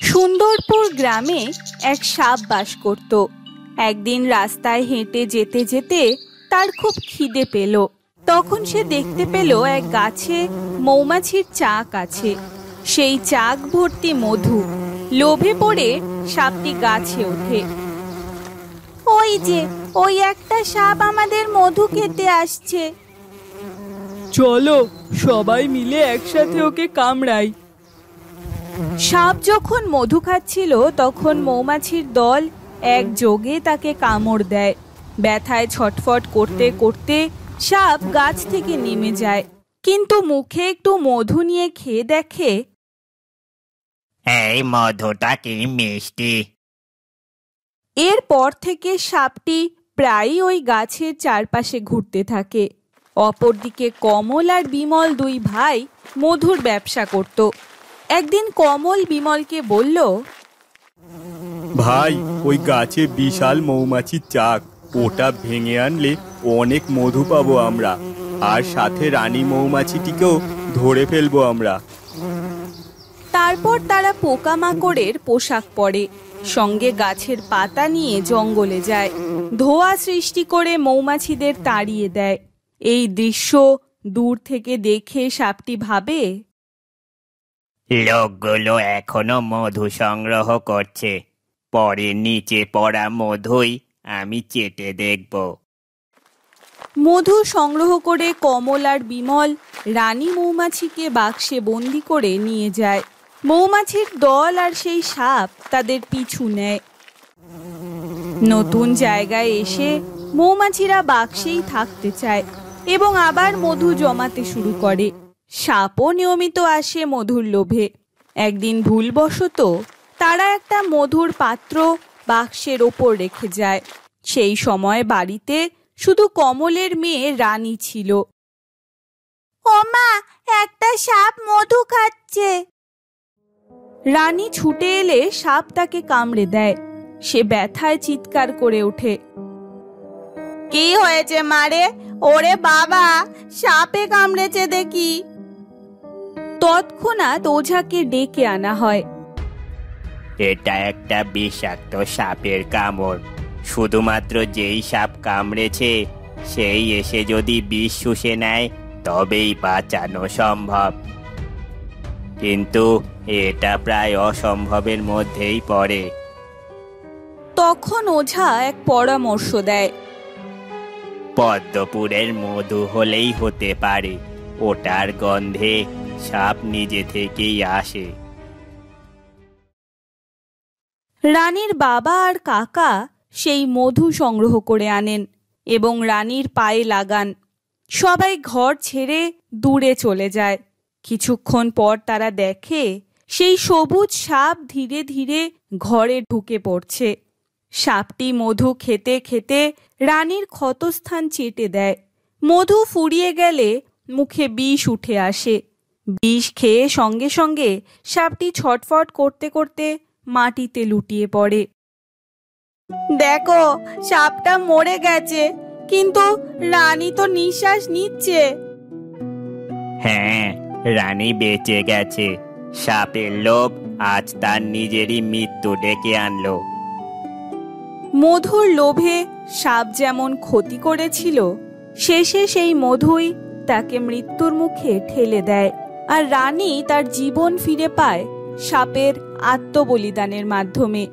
সুন্দরপুর গ্রামে এক সাপ বাস করত। একদিন রাস্তায় হেঁটে যেতে যেতে তার খুব খিদে পেল। তখন সে দেখতে পেল এক গাছে মৌমাছির চাক আছে। সেই চাক ভর্তি মধু। লোভে পড়ে সাপটি গাছে ওঠে। ওই যে ওই একটা সাপ আমাদের মধু খেতে আসছে, চলো সবাই মিলে একসাথে ওকে কামড়াই। সাপ যখন মধু খাচ্ছিল তখন মৌমাছির দল একযোগে তাকে কামড় দেয়। ব্যথায় ছটফট করতে করতে সাপ গাছ থেকে নেমে যায়, কিন্তু মুখে একটু মধু নিয়ে খেয়ে দেখে, এই মধুটা কি মিষ্টি। এরপর থেকে সাপটি প্রায়ই ওই গাছের চারপাশে ঘুরতে থাকে। অপরদিকে কমল আর বিমল দুই ভাই মধুর ব্যবসা করত। একদিন কমল বিমলকে বলল, ভাই, ওই গাছে বিশাল মৌমাছির চাক, ওটা ভেঙে আনলে অনেক মধু পাবো আমরা, আর সাথে রানী মৌমাছিটিকেও ধরে ফেলবো আমরা। তারপর তারা পোকামাকড়ের পোশাক পরে, সঙ্গে গাছের পাতা নিয়ে জঙ্গলে যায়, ধোঁয়া সৃষ্টি করে মৌমাছিদের তাড়িয়ে দেয়। এই দৃশ্য দূর থেকে দেখে সাপটি ভাবে, লোকগুলো এখনো মধু সংগ্রহ করছে, পরে নিচে পড়া মধুই আমি চেটে দেখব। মধু সংগ্রহ করে কমল আর বিমল রানী মৌমাছিকে বাক্সে বন্দি করে নিয়ে যায়। মৌমাছির দল আর সেই সাপ তাদের পিছু নেয়। নতুন জায়গায় এসে মৌমাছিরা বাক্সেই থাকতে চায় এবং আবার মধু জমাতে শুরু করে। সাপও নিয়মিত আসে মধুর লোভে। একদিন ভুলবশত তারা একটা মধুর পাত্র বাক্সের ওপর রেখে যায়। সেই সময় বাড়িতে শুধু কমলের মেয়ে রানী ছিল। ওমা, একটা সাপ মধু খাচ্ছে। রানী ছুটে এলে সাপ তাকে কামড়ে দেয়। সে ব্যথায় চিৎকার করে ওঠে, কি হয়েছে মারে? ওরে বাবা, সাপে কামড়েছে দেখি। তৎক্ষণাৎ ওঝাকে ডেকে আনা হয়। এটা একটা বিষাক্ত সাপের কামড়। শুধুমাত্র যেই সাপ কামড়েছে সেই এসে যদি বিষ শুষে নেয় তবেই বাঁচানো সম্ভব, কিন্তু এটা প্রায় অসম্ভবের মধ্যেই পড়ে। তখন ওঝা এক পরামর্শ দেয়, পদ্মপুরের মধু হলেই হতে পারে, ওটার গন্ধে সাপ নিজে থেকেই আসে। রানীর বাবা আর কাকা সেই মধু সংগ্রহ করে আনেন এবং রানীর পায়ে লাগান। সবাই ঘর ছেড়ে দূরে চলে যায়। কিছুক্ষণ পর তারা দেখে সেই সবুজ সাপ ধীরে ধীরে ঘরে ঢুকে পড়ছে। সাপটি মধু খেতে খেতে রানীর ক্ষতস্থান চেটে দেয়। মধু ফুরিয়ে গেলে মুখে বিষ উঠে আসে। বিষ খেয়ে সঙ্গে সঙ্গে সাপটি ছটফট করতে করতে মাটিতে লুটিয়ে পড়ে। দেখো, সাপটা মরে গেছে, কিন্তু রানী তো নিঃশ্বাস নিচ্ছে। হ্যাঁ, রানী বেঁচে গেছে। সাপের লোভ আজ তার নিজেরই মৃত্যু ডেকে আনলো। মধুর লোভে সাপ যেমন ক্ষতি করেছিল, শেষে সেই মধুই তাকে মৃত্যুর মুখে ঠেলে দেয়। আর রানী তার জীবন ফিরে পায় সাপের আত্মবলিদানের মাধ্যমে।